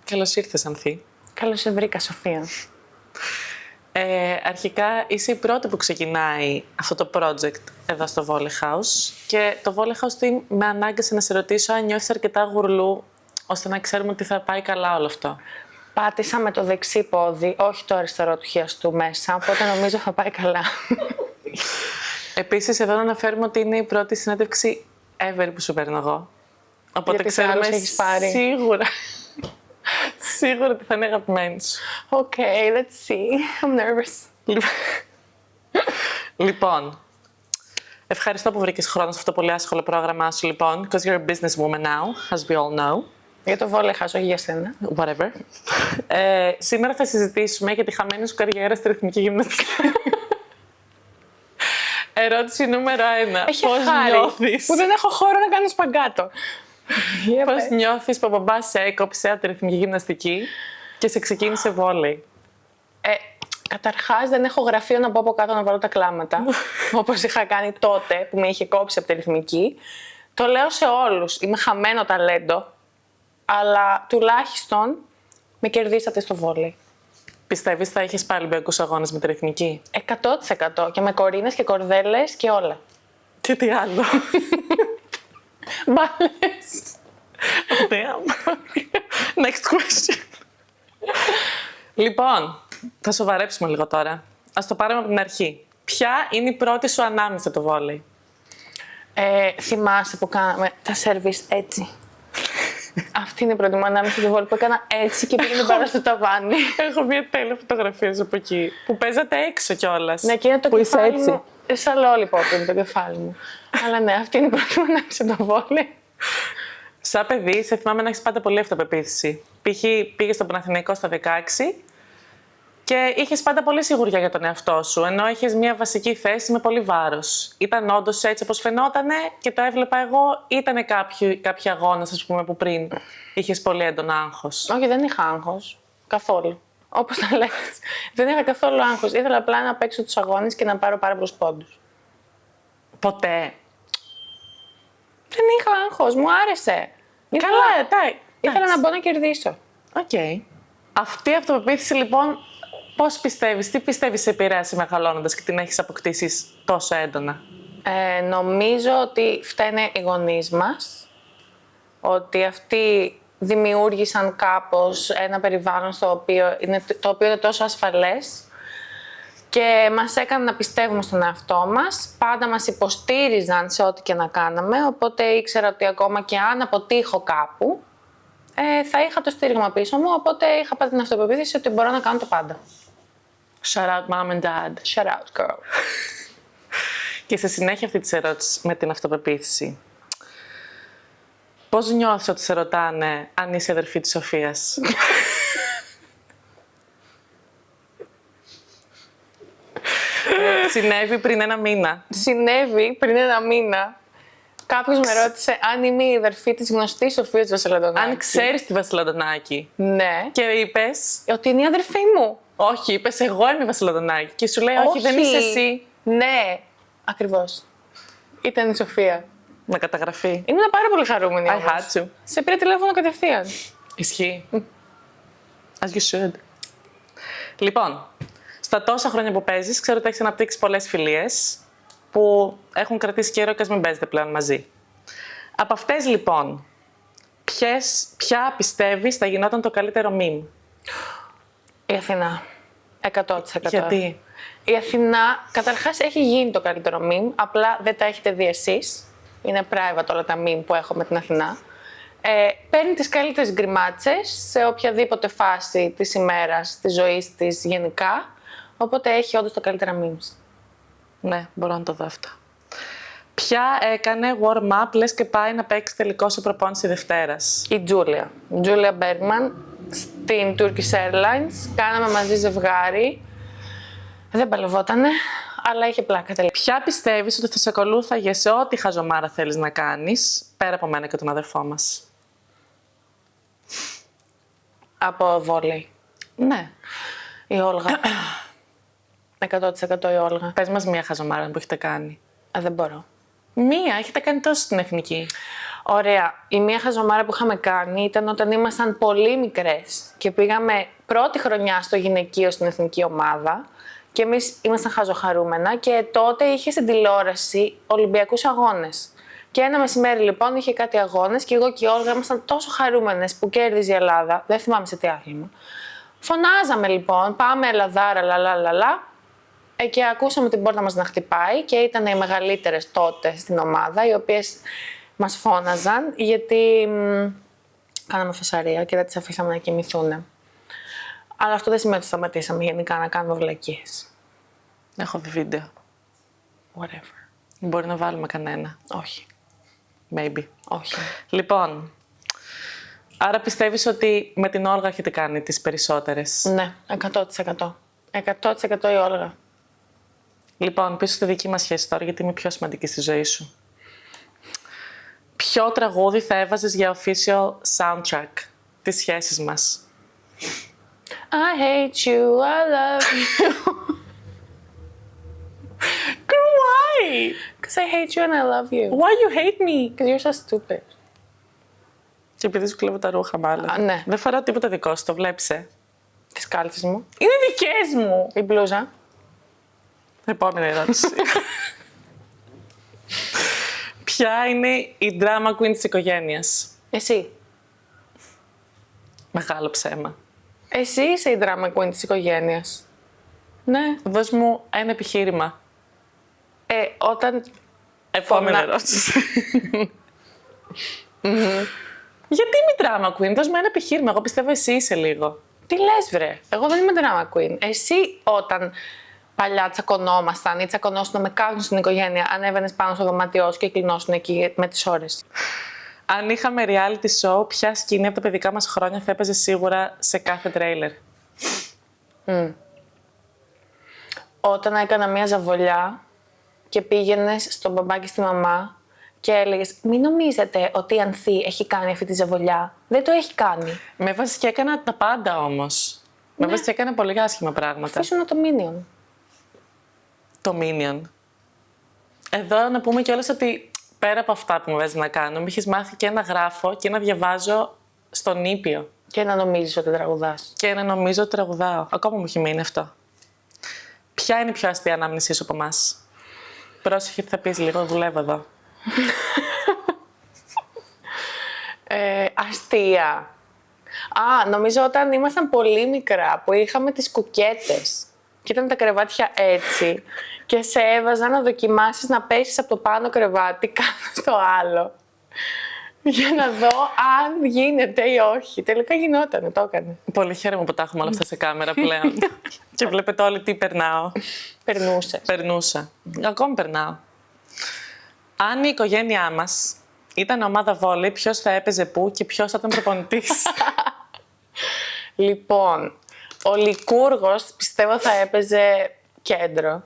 Καλώς ήρθες, Ανθή. Καλώς σε βρήκα, Σοφία. Αρχικά είσαι η πρώτη που ξεκινάει αυτό το project εδώ στο Volley House και το Volley House με ανάγκασε να σε ρωτήσω αν νιώθεις αρκετά γουρλού ώστε να ξέρουμε ότι θα πάει καλά όλο αυτό. Πάτησα με το δεξί πόδι, όχι το αριστερό του χιαστού μέσα, οπότε νομίζω θα πάει καλά. Επίσης, εδώ να αναφέρουμε ότι είναι η πρώτη συνέντευξη ever που σου παίρνω εγώ. Οπότε Γιατί ξέρουμε έχεις πάρει. σίγουρα ότι θα είναι αγαπημένη σου. Okay, let's see. I'm nervous. Λοιπόν, ευχαριστώ που βρήκες χρόνο σε αυτό το πολύ άσχολο πρόγραμμά σου, λοιπόν, because you're a businesswoman now, as we all know. Για το Volley House, όχι για σένα. Whatever. Σήμερα θα συζητήσουμε για τη χαμένη σου καριέρα στη ρυθμική γυμναστική. Ερώτηση νούμερο 1. Έχει Πώς χάρη νιώθεις? που δεν έχω χώρο να κάνω σπαγκάτο. Πώς νιώθεις που ο μπαμπάς σε έκοψε από τη ρυθμική γυμναστική και σε ξεκίνησε βόλεϊ? Καταρχάς, δεν έχω γραφείο να μπω από κάτω να βάλω τα κλάματα, όπως είχα κάνει τότε που με είχε κόψει από τη ρυθμική. Το λέω σε όλους. Είμαι χαμένο ταλέντο, αλλά τουλάχιστον με κερδίσατε στο βόλεϊ. Πιστεύεις θα έχεις πάλι Ολυμπιακούς αγώνες με τη ρυθμική? 100% και με κορίνες και κορδέλες και όλα. Και τι άλλο? Μπάλες. Damn. Next question. Λοιπόν, θα σοβαρέψουμε λίγο τώρα. Ας το πάρουμε από την αρχή. Ποια είναι η πρώτη σου ανάμνηση το βόλεϊ? Θυμάσαι που κάναμε τα σερβις έτσι. Αυτή είναι η πρώτη μου ανάμνηση του βόλεϊ που έκανα έτσι και πήγαινε πάρα στο ταβάνι. Έχω μια τέλεια φωτογραφία από εκεί. Που παίζατε έξω κιόλας. Ναι, και είναι το που είσαι κεφάλι έτσι. μου. Σαν lollipop είναι το κεφάλι μου. Αλλά ναι, αυτή είναι η πρώτη μου ανάμνηση το βόλεϊ. Σαν παιδί, σε θυμάμαι να έχεις πάντα πολύ αυτοπεποίθηση. Π.χ. πήγες στον Παναθηναϊκό στα 16 και είχες πάντα πολύ σιγουριά για τον εαυτό σου, ενώ είχες μια βασική θέση με πολύ βάρος. Ήταν όντως έτσι όπως φαινότανε και το έβλεπα εγώ, ήτανε κάποιοι αγώνες, ας πούμε, που πριν είχες πολύ έντονο άγχος? Όχι, δεν είχα άγχος. Καθόλου. Όπως τα λες. Δεν είχα καθόλου άγχος. Ήθελα απλά να παίξω τους αγώνες και να πάρω πάρα πολλούς πόντους. Ποτέ? Δεν είχα άγχος. Μου άρεσε. Καλά, εντάξει. Ήθελα να μπω να κερδίσω. Οκ. Αυτή η αυτοπεποίθηση, λοιπόν, πώς πιστεύεις, τι πιστεύεις σε επηρέασε μεγαλώνοντας και την έχεις αποκτήσει τόσο έντονα? Νομίζω ότι φταίνε οι γονείς μας. Ότι αυτοί δημιούργησαν κάπως ένα περιβάλλον το οποίο είναι τόσο ασφαλές και μας έκαναν να πιστεύουμε στον εαυτό μας. Πάντα μας υποστήριζαν σε ό,τι και να κάναμε, οπότε ήξερα ότι ακόμα και αν αποτύχω κάπου, θα είχα το στήριγμα πίσω μου, οπότε είχα πάντα την αυτοπεποίθηση ότι μπορώ να κάνω το πάντα. Shout out mom and dad. Shout out, girl. Και σε συνέχεια αυτή της ερώτησης με την αυτοπεποίθηση, πώς νιώθεις ότι σε ρωτάνε αν είσαι αδερφή της Σοφίας? Συνέβη πριν ένα μήνα. Συνέβη πριν ένα μήνα. Κάποιος με ρώτησε αν είμαι η αδερφή της γνωστής Σοφίας Βασιλαντονάκη. Αν ξέρεις τη Βασιλαντονάκη. Ναι. Και είπες, Ότι είναι η αδερφή μου. όχι, είπες εγώ είμαι η Βασιλαντονάκη. Και σου λέει, όχι, δεν είσαι εσύ. Ναι, ακριβώς. Ήταν η Σοφία. Με καταγραφή. Ήμουν πάρα πολύ χαρούμενη. I όμως. had to. Σε πήρε τηλέφωνο κατευθείαν. Ισχύει. As you should. Λοιπόν, στα τόσα χρόνια που παίζεις, ξέρω ότι έχεις αναπτύξει πολλές φιλίες που έχουν κρατήσει καιρό και ας μην παίζετε πλέον μαζί. Από αυτές, λοιπόν, ποια πιστεύεις θα γινόταν το καλύτερο meme? Η Αθηνά. 100%. Γιατί? Η Αθηνά, καταρχάς, έχει γίνει το καλύτερο meme, απλά δεν τα έχετε δει εσείς. Είναι private όλα τα meme που έχω με την Αθηνά. Παίρνει τις καλύτερες γκριμάτσες σε οποιαδήποτε φάση της ημέρας, της ζωής της γενικά, οπότε έχει όντως το καλύτερα memes. Ναι, μπορώ να το δω αυτό. Ποια έκανε warm-up, λες και πάει να παίξει τελικό σε προπόνηση Δευτέρας? Η Τζούλια. Τζούλια Μπέργκμαν στην Turkish Airlines. Κάναμε μαζί ζευγάρι. Δεν παλευότανε, αλλά είχε πλάκα τελικά. Ποια πιστεύεις ότι θα σε ακολούθαγε σε ό,τι χαζομάρα θέλεις να κάνεις, πέρα από μένα και τον αδερφό μας? Από βόλεϊ. Ναι. Η Όλγα. 100% η Όλγα. Πες μας μία χαζομάρα που έχετε κάνει. Δεν μπορώ. Μία, έχετε κάνει τόσο στην εθνική. Ωραία. Η μία χαζομάρα που είχαμε κάνει ήταν όταν ήμασταν πολύ μικρές και πήγαμε πρώτη χρονιά στο γυναικείο στην εθνική ομάδα και εμείς ήμασταν χαζοχαρούμενα και τότε είχε στην τηλεόραση Ολυμπιακούς αγώνες. Και ένα μεσημέρι λοιπόν είχε κάτι αγώνες και εγώ και η Όλγα ήμασταν τόσο χαρούμενες που κέρδιζε η Ελλάδα. Δεν θυμάμαι σε τι άθλημα. Φωνάζαμε λοιπόν, πάμε Ελλαδάρα, λαλαλαλα. Και ακούσαμε την πόρτα μας να χτυπάει και ήταν οι μεγαλύτερες τότε στην ομάδα, οι οποίες μας φώναζαν γιατί κάναμε φασαρία και δεν τις αφήσαμε να κοιμηθούν. Αλλά αυτό δεν σημαίνει ότι σταματήσαμε γενικά να κάνουμε βλακίες. Έχω δει βίντεο. Whatever. Μπορεί να βάλουμε κανένα. Όχι. Maybe. Όχι. Λοιπόν, άρα πιστεύεις ότι με την Όλγα έχετε κάνει τις περισσότερες. Ναι, 100%. 100% η Όλγα. Λοιπόν, πίσω στη δική μας σχέση τώρα, γιατί είμαι πιο σημαντική στη ζωή σου. Ποιο τραγούδι θα έβαζες για official soundtrack της σχέσης μας? I hate you, I love you. Girl, why? Because I hate you and I love you. Why you hate me? Because you're so stupid. Και επειδή σου κλέβω τα ρούχα, μάλλον. Ναι. Δεν φοράω τίποτα δικό σου, το βλέπεις. Τις κάλτσες μου. Είναι δικές μου. Η μπλούζα. Επόμενη ερώτηση. Ποια είναι η drama queen της οικογένειας? Εσύ. Μεγάλο ψέμα. Εσύ είσαι η drama queen της οικογένειας. Ναι. Δώσ' μου ένα επιχείρημα. Όταν... Επόμενη ερώτηση. Γιατί είμαι drama queen? Δώσ' μου ένα επιχείρημα. Εγώ πιστεύω εσύ είσαι λίγο. Τι λες βρε. Εγώ δεν είμαι drama queen. Εσύ όταν παλιά τσακωνόμασταν ή τσακωνόσουν με κάποιον στην οικογένεια, ανέβαινες πάνω στο δωμάτιό σου και κλεινόσουν εκεί με τις ώρες. Αν είχαμε reality show, ποια σκηνή από τα παιδικά μας χρόνια θα έπαιζε σίγουρα σε κάθε τρέιλερ? Όταν έκανα μία ζαβολιά και πήγαινες στον μπαμπά και στη μαμά και έλεγες «Μην νομίζετε ότι η Ανθή έχει κάνει αυτή τη ζαβολιά. Δεν το έχει κάνει». Με έβαζε και έκανα τα πάντα όμως. Με έβαζε και έκανα πολύ άσχημα πράγματα. Αφήσουν το Minion. Το Minion. Εδώ να πούμε κιόλας ότι πέρα από αυτά που μου βάζει να κάνω, μου είχες μάθει και να γράφω και να διαβάζω στον Ήπιο. Και να νομίζεις ότι τραγουδάς. Και να νομίζω ότι τραγουδάω. Ακόμα μου έχει μείνει αυτό. Ποια είναι η πιο αστεία ανάμνησή σου από εμάς? Πρόσεχε τι θα πεις λίγο, δουλεύω εδώ. Αστεία. Νομίζω όταν ήμασταν πολύ μικρά που είχαμε τις κουκέτες και ήταν τα κρεβάτια έτσι και σε έβαζα να δοκιμάσεις να πέσεις από το πάνω κρεβάτι κάτω στο άλλο για να δω αν γίνεται ή όχι. Τελικά γινότανε, το έκανε. Πολύ χαίρομαι που τα έχουμε όλα αυτά σε κάμερα πλέον. Και βλέπετε όλοι τι περνάω. Περνούσα. Ακόμη περνάω. Αν η οικογένειά μας ήταν ομάδα βόλεϊ, ποιος θα έπαιζε πού και ποιος θα ήταν προπονητής? Λοιπόν, ο Λικούργος πιστεύω θα έπαιζε κέντρο.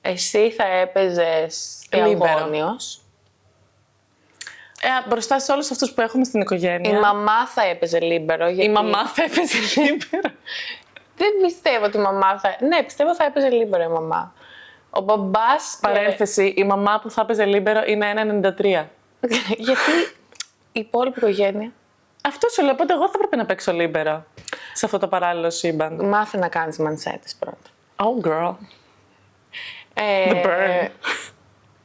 Εσύ θα έπαιζες Αγώνιος. Μπροστά σε όλους αυτούς που έχουμε στην οικογένεια. Η μαμά θα έπαιζε λίμπερο. Γιατί... Η μαμά θα έπαιζε λίμπερο. Δεν πιστεύω ότι η μαμά θα... Ναι, πιστεύω θα έπαιζε λίμπερο η μαμά. Ο μπαμπάς... Παρένθεση, η μαμά που θα έπαιζε λίμπερο είναι 1,93. Γιατί η υπόλοιπη οικογένεια... Αυτό σου λέω, οπότε εγώ θα έπρεπε να παίξω λίμπερο σε αυτό το παράλληλο σύμπαν. Μάθε να κάνεις μανσέτες πρώτα. Oh, girl. The burn.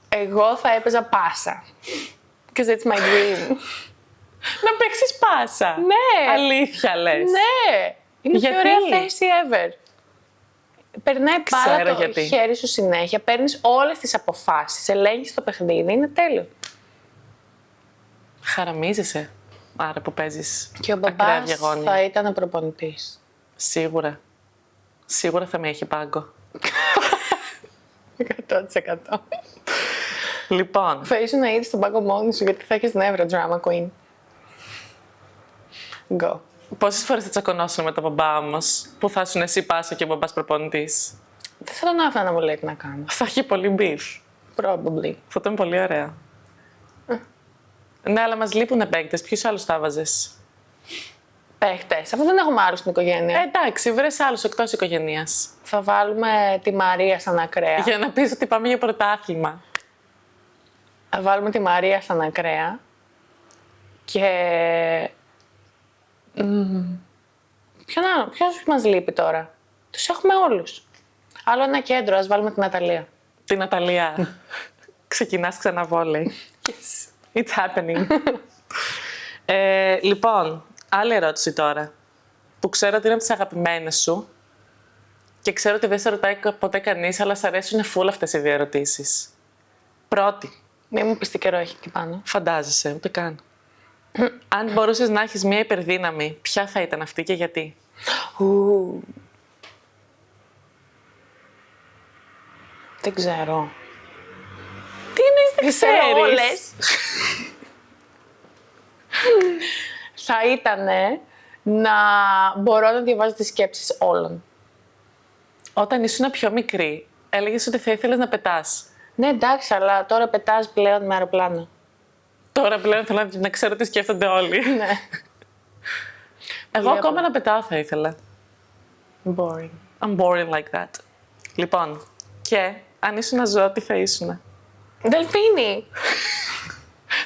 Εγώ θα έπαιζα πάσα. Because it's my dream. Να παίξεις πάσα. Ναι. Αλήθεια λες. Ναι. Είναι η πιο ωραία θέση ever. Περνάει πάρα το χέρι σου συνέχεια, παίρνεις όλες τις αποφάσεις, ελέγχεις το παιχνίδι, είναι τέλειο. Χαραμίζεσαι, άρα που παίζεις και ο ακραία μπαμπάς διαγώνια. θα ήταν ο προπονητής. Σίγουρα. Σίγουρα θα με έχει πάγκο. 100%. Λοιπόν. Θα ήσουν να είδεις τον πάγκο μόνη σου, γιατί θα έχεις νεύρο, drama queen. Go. Πόσες φορές θα τσακωνώσουν με τον μπαμπά όμως, που θα ήσουν εσύ πάσα και ο μπαμπάς προπονητής? Δεν θα τον άφηνα να μου λέει τι να κάνω. Θα έχει πολύ μπιφ. Probably. Θα ήταν πολύ ωραία. Ναι, αλλά μας λείπουν παίκτες. Ποιους άλλους θα βάζες? Παίχτες. Αφού δεν έχουμε άλλους στην οικογένεια. Εντάξει, βρες άλλους εκτός οικογένειας. Θα βάλουμε τη Μαρία σαν ακραία. Για να πεις ότι πάμε για πρωτάθλημα. Θα βάλουμε τη Μαρία σαν ακραία. Και... Ποιος μας λείπει τώρα? Τους έχουμε όλους. Άλλο ένα κέντρο, ας βάλουμε την Ναταλία. Την Ναταλία. Ξεκινάς ξανά βόλεϊ. Yes. It's happening. Λοιπόν, άλλη ερώτηση τώρα. Που ξέρω ότι είναι από τις αγαπημένες σου και ξέρω ότι δεν σε ρωτάει ποτέ κανείς, αλλά σ' αρέσουν full αυτές οι δύο ερωτήσεις. Πρώτη. Μην μου πεις τι καιρό έχει εκεί πάνω. Φαντάζεσαι, ούτε καν. Αν μπορούσες να έχεις μία υπερδύναμη, ποια θα ήταν αυτή και γιατί? Δεν ξέρω. Τι εννοείς δεν ξέρεις? όλες. Θα ήτανε να μπορώ να διαβάζω τις σκέψεις όλων. Όταν ήσουν πιο μικρή, έλεγες ότι θα ήθελες να πετάς. Ναι, εντάξει, αλλά τώρα πετάς πλέον με αεροπλάνο. Τώρα πλέον θέλω να ξέρω τι σκέφτονται όλοι. Ναι. Εγώ ακόμα να πετάω θα ήθελα. Boring. I'm boring like that. Λοιπόν, και αν ήσουν ζώο, τι θα ήσουν? Δελφίνι!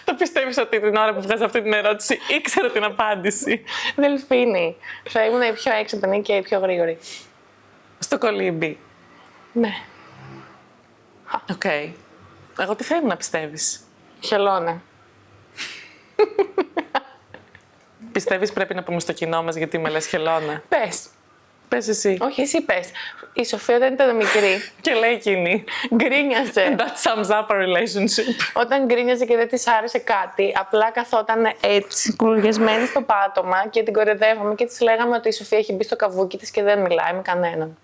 Το πιστεύεις ότι την ώρα που βγάζω αυτή την ερώτηση ήξερα την απάντηση? Δελφίνι. Θα ήμουν η πιο έξυπνη και η πιο γρήγορη. Στο κολύμπι. Ναι. Οκ. Εγώ τι θα ήμουν, πιστεύεις? Χελώνα. Πιστεύεις πρέπει να πούμε στο κοινό μας γιατί με λες χελώνα? Πες. Πες εσύ. Όχι, εσύ πες. Η Σοφία όταν ήταν μικρή, Και λέει εκείνη. γκρίνιαζε. That sums up a relationship. Όταν γκρίνιαζε και δεν της άρεσε κάτι, απλά καθόταν έτσι, κουρδιασμένη στο πάτωμα και την κορεδεύαμε και της λέγαμε ότι η Σοφία έχει μπει στο καβούκι της και δεν μιλάει με κανέναν.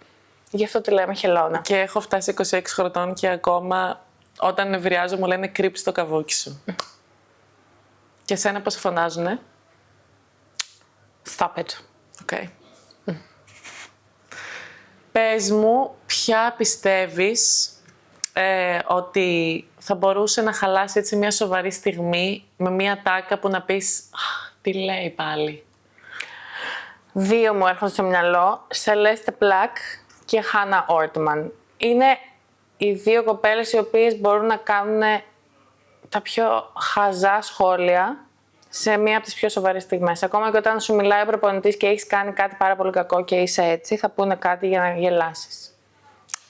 Γι' αυτό τη λέμε χελώνα. Και έχω φτάσει 26 χρονών και ακόμα όταν νευριάζω μου λένε κρύψει το καβούκι σου. Και εσένα πώς σε φωνάζουνε? Stop it. Οκ. Πες μου, ποια πιστεύεις ότι θα μπορούσε να χαλάσει έτσι μια σοβαρή στιγμή με μια τάκα που να πεις τι λέει πάλι? Δύο μου έρχονται στο μυαλό, Celeste Black και Hannah Ortman. Είναι οι δύο κοπέλες οι οποίες μπορούν να κάνουν τα πιο χαζά σχόλια σε μία από τις πιο σοβαρές στιγμές. Ακόμα και όταν σου μιλάει ο προπονητής και έχεις κάνει κάτι πάρα πολύ κακό και είσαι έτσι, θα πούνε κάτι για να γελάσεις.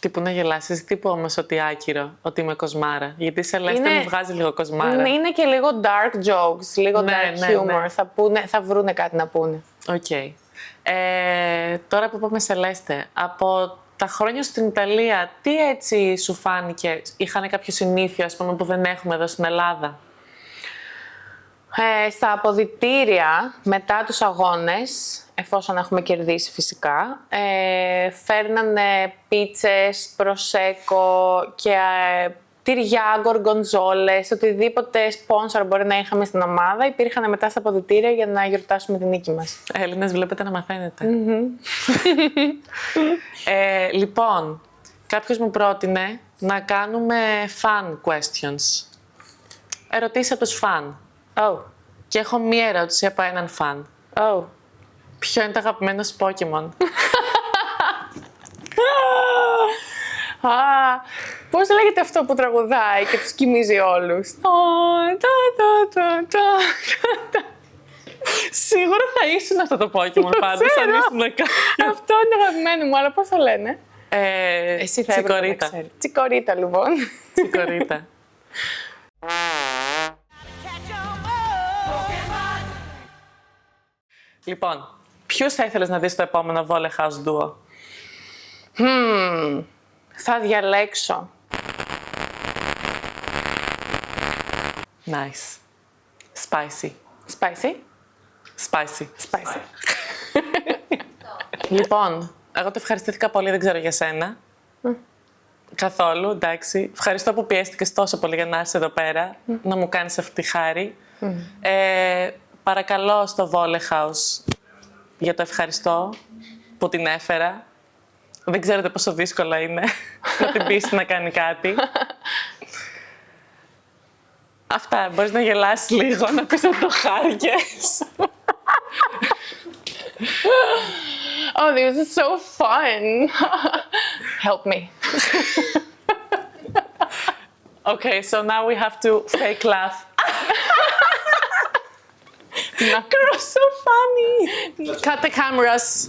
Τύπου να γελάσεις, τύπου όμως ότι άκυρο, ότι είμαι κοσμάρα. Γιατί σε Celeste μου βγάζει λίγο κοσμάρα. Είναι και λίγο dark jokes, λίγο dark humor. Ναι. Θα βρούνε κάτι να πούνε. Οκ. Τώρα που πάμε Celeste, από τα χρόνια στην Ιταλία, τι έτσι σου φάνηκε? Είχαν κάποιο συνήθειο, ας πούμε, που δεν έχουμε εδώ στην Ελλάδα? Στα αποδυτήρια, μετά τους αγώνες, εφόσον έχουμε κερδίσει φυσικά, φέρνανε πίτσες, προσέκο και τυριά, γκοργοντζόλες, οτιδήποτε σπόνσορ μπορεί να είχαμε στην ομάδα, υπήρχαν μετά στα αποδυτήρια για να γιορτάσουμε την νίκη μας. Έλληνες, βλέπετε να μαθαίνετε. Λοιπόν, κάποιος μου πρότεινε να κάνουμε fan questions. Ερωτήσεις από τους φαν. Oh. Και έχω μία ερώτηση από έναν φαν. Oh. Ποιο είναι το αγαπημένο σου Pokemon? Πώς λέγεται αυτό που τραγουδάει και τους κοιμίζει όλους? Σίγουρα θα ήσουν αυτό το Pokemon πάντως, αν ήσουν κάποιο. Αυτό είναι το αγαπημένο μου, αλλά πώς το λένε? Εσύ θα έπρεπε να ξέρεις. Τσικορίτα, λοιπόν. Τσικορίτα. Λοιπόν, ποιους θα ήθελες να δεις στο επόμενο Volley House Duo? Θα διαλέξω. Nice. Spicy. Spicy. Spicy. Spicy. Λοιπόν, εγώ το ευχαριστήθηκα πολύ, δεν ξέρω για σένα. Καθόλου, εντάξει. Ευχαριστώ που πιέστηκες τόσο πολύ για να είσαι εδώ πέρα, να μου κάνεις αυτή τη χάρη. Παρακαλώ στο Volley House για το ευχαριστώ που την έφερα. Δεν ξέρετε πόσο δύσκολο είναι να την πείσει να κάνει κάτι. Αυτά, μπορείς να γελάσεις λίγο, να πεις ότι το χάρηκες. Oh, this is so fun. Help me. Okay, so now we have to fake laugh. ήμουνα. Girl, so funny. Cut the cameras.